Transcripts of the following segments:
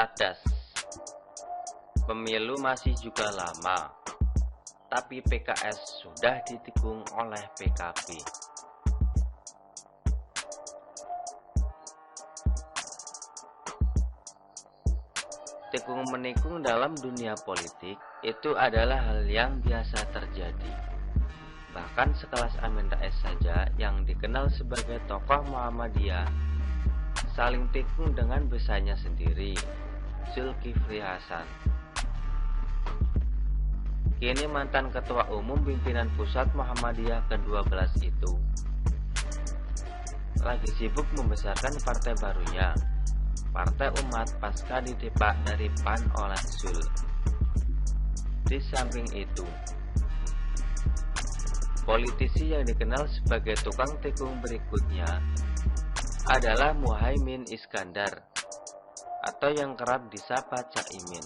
Cadas. Pemilu masih juga lama, tapi PKS sudah ditikung oleh PKB. Tikung-menikung dalam dunia politik itu adalah hal yang biasa terjadi. Bahkan sekelas Amin Rais saja yang dikenal sebagai tokoh Muhammadiyah saling tikung dengan besannya sendiri, Zulkifli Hasan. Kini mantan Ketua Umum Pimpinan Pusat Muhammadiyah ke-12 itu lagi sibuk membesarkan partai barunya, Partai Umat, pasca didepak dari PAN oleh Zul. Di samping itu, politisi yang dikenal sebagai tukang tikung berikutnya adalah Muhaimin Iskandar, atau yang kerap disapa Caimin.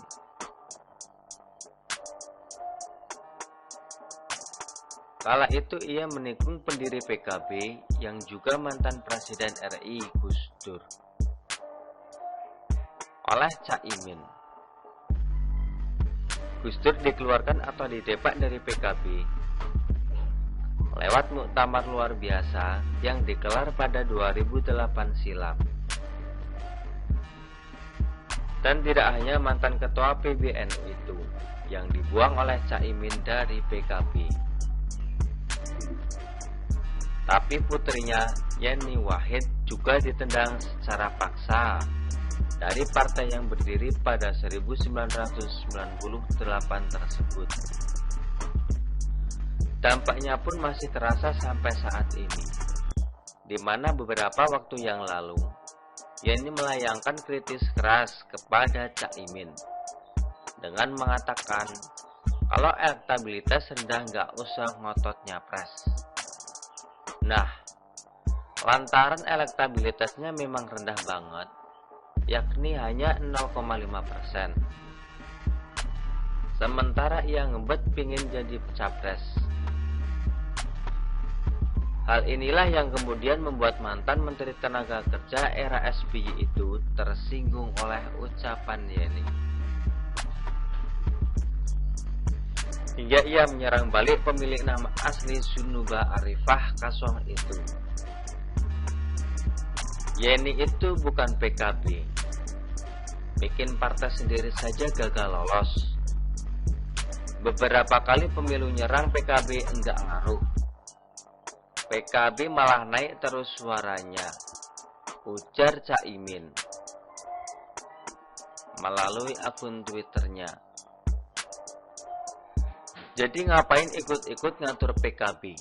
Kala itu ia menikung pendiri PKB yang juga mantan Presiden RI Gus Dur oleh Caimin. Gus Dur dikeluarkan atau didepak dari PKB lewat muktamar luar biasa yang digelar pada 2008 silam. Dan tidak hanya mantan ketua PBNU itu yang dibuang oleh Caimin dari PKB, tapi putrinya Yeni Wahid juga ditendang secara paksa dari partai yang berdiri pada 1998 tersebut. Dampaknya pun masih terasa sampai saat ini, di mana beberapa waktu yang lalu Yeni melayangkan kritis keras kepada Caimin dengan mengatakan kalau elektabilitas rendah nggak usah ngotot nyapres. Nah, lantaran elektabilitasnya memang rendah banget, yakni hanya 0,5%. Sementara ia ngebet pingin jadi capres. Hal inilah yang kemudian membuat mantan Menteri Tenaga Kerja era SBY itu tersinggung oleh ucapan Yeni. Hingga ia menyerang balik pemilik nama asli Zunuba Arifah Kasong itu. Yeni itu bukan PKB. Bikin partai sendiri saja gagal lolos. Beberapa kali pemilu nyerang PKB enggak ngaruh. PKB malah naik terus suaranya, ujar Caimin melalui akun Twitternya. Jadi ngapain ikut-ikut ngatur PKB?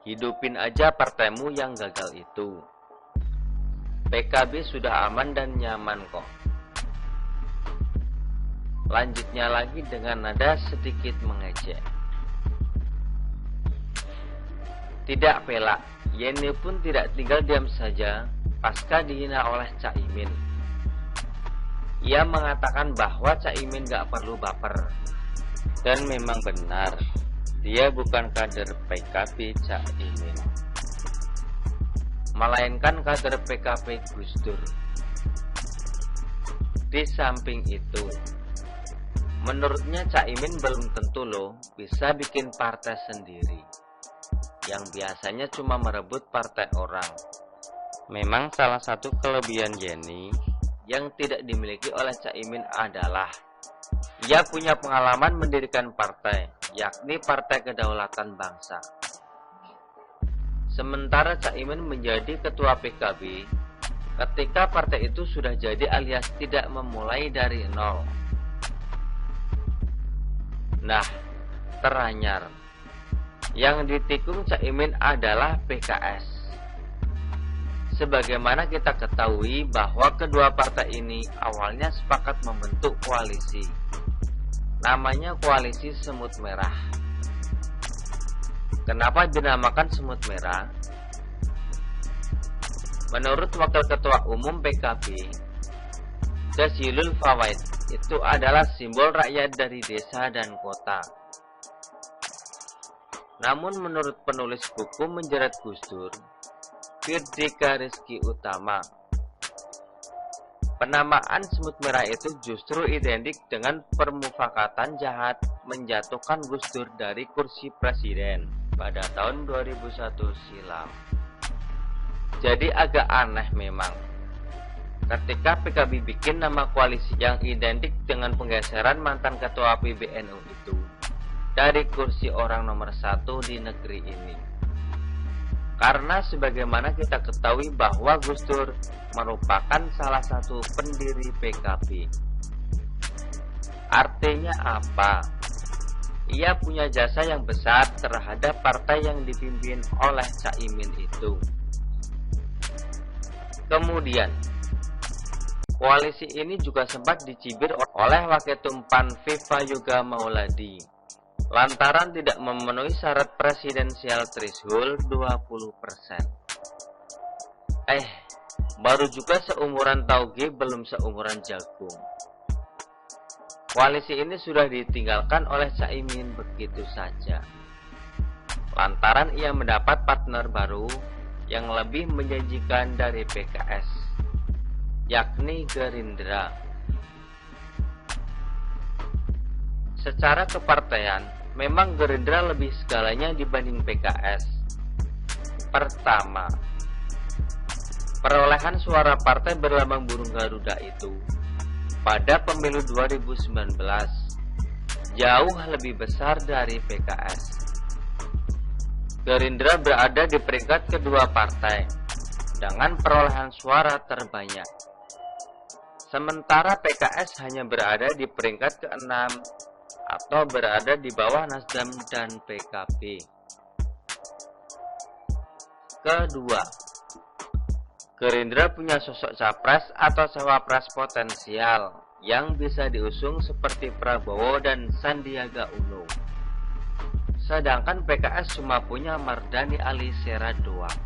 Hidupin aja partaimu yang gagal itu. PKB sudah aman dan nyaman kok. Lanjutnya lagi dengan nada sedikit mengejek. Tidak pelak, Yeni pun tidak tinggal diam saja pasca dihina oleh Caimin. Ia mengatakan bahwa Caimin gak perlu baper. Dan memang benar, dia bukan kader PKB Caimin, melainkan kader PKB Gus Dur. Di samping itu, menurutnya Caimin belum tentu loh bisa bikin partai sendiri, yang biasanya cuma merebut partai orang. Memang salah satu kelebihan Yeni yang tidak dimiliki oleh Caimin adalah ia punya pengalaman mendirikan partai, yakni Partai Kedaulatan Bangsa. Sementara Caimin menjadi ketua PKB ketika partai itu sudah jadi alias tidak memulai dari nol. Nah, teranyar, yang ditikung Caimin adalah PKS. Sebagaimana kita ketahui bahwa kedua partai ini awalnya sepakat membentuk koalisi. Namanya Koalisi Semut Merah. Kenapa dinamakan Semut Merah? Menurut Wakil Ketua Umum PKB, Jazilul Fawait, itu adalah simbol rakyat dari desa dan kota. Namun menurut penulis buku Menjerat Gus Dur, Firdika Rizky Utama, Penamaan semut merah itu justru identik dengan permufakatan jahat menjatuhkan Gus Dur dari kursi presiden pada tahun 2001 silam. Jadi agak aneh memang ketika PKB bikin nama koalisi yang identik dengan penggeseran mantan ketua PBNU itu dari kursi orang nomor 1 di negeri ini. Karena sebagaimana kita ketahui bahwa Gus Dur merupakan salah satu pendiri PKB. Artinya apa? Ia punya jasa yang besar terhadap partai yang dipimpin oleh Caimin itu. Kemudian, koalisi ini juga sempat dicibir oleh Waketum PAN Viva Yoga Mauladi lantaran tidak memenuhi syarat presidensial threshold 20%. Baru juga seumuran tauge belum seumuran jagung. Koalisi ini sudah ditinggalkan oleh Caimin begitu saja. Lantaran ia mendapat partner baru yang lebih menjanjikan dari PKS, yakni Gerindra. Secara kepartaian, memang Gerindra lebih segalanya dibanding PKS. Pertama, perolehan suara partai berlambang burung Garuda itu pada pemilu 2019 jauh lebih besar dari PKS. Gerindra berada di peringkat kedua partai dengan perolehan suara terbanyak. Sementara PKS hanya berada di peringkat ke-6 atau berada di bawah Nasdem dan PKB. Kedua, Gerindra punya sosok capres atau cawapres potensial yang bisa diusung seperti Prabowo dan Sandiaga Uno. Sedangkan PKS cuma punya Mardhani Alisera doang.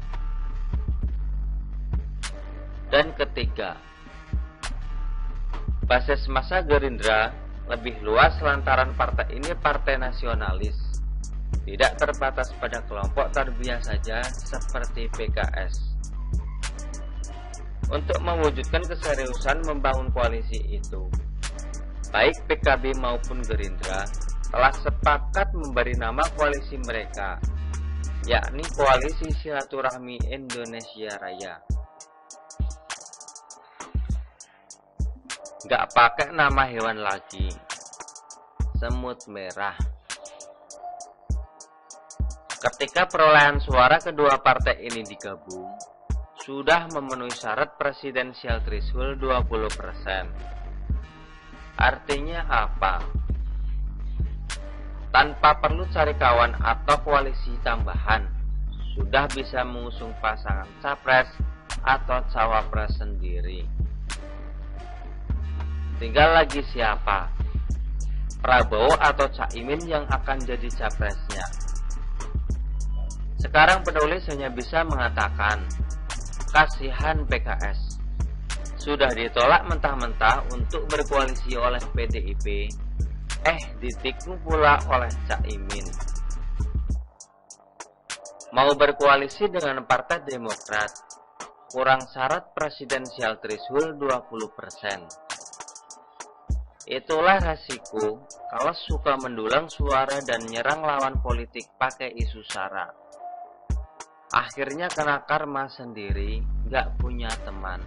Dan ketiga, basis massa Gerindra lebih luas lantaran partai ini partai nasionalis, tidak terbatas pada kelompok terbiasa saja seperti PKS. Untuk mewujudkan keseriusan membangun koalisi itu, baik PKB maupun Gerindra telah sepakat memberi nama koalisi mereka, yakni Koalisi Silaturahmi Indonesia Raya. Gak pakai nama hewan lagi, semut merah. Ketika perolehan suara kedua partai ini digabung, sudah memenuhi syarat presidensial threshold 20%. Artinya apa? Tanpa perlu cari kawan atau koalisi tambahan, sudah bisa mengusung pasangan capres atau cawapres sendiri. Tinggal lagi siapa? Prabowo atau Caimin yang akan jadi capresnya. Sekarang penulis hanya bisa mengatakan, kasihan PKS. Sudah ditolak mentah-mentah untuk berkoalisi oleh PDIP, ditikung pula oleh Caimin. Mau berkoalisi dengan Partai Demokrat, kurang syarat presidensial threshold 20%. Itulah resiko kalau suka mendulang suara dan nyerang lawan politik pakai isu sara. Akhirnya kena karma sendiri, gak punya teman.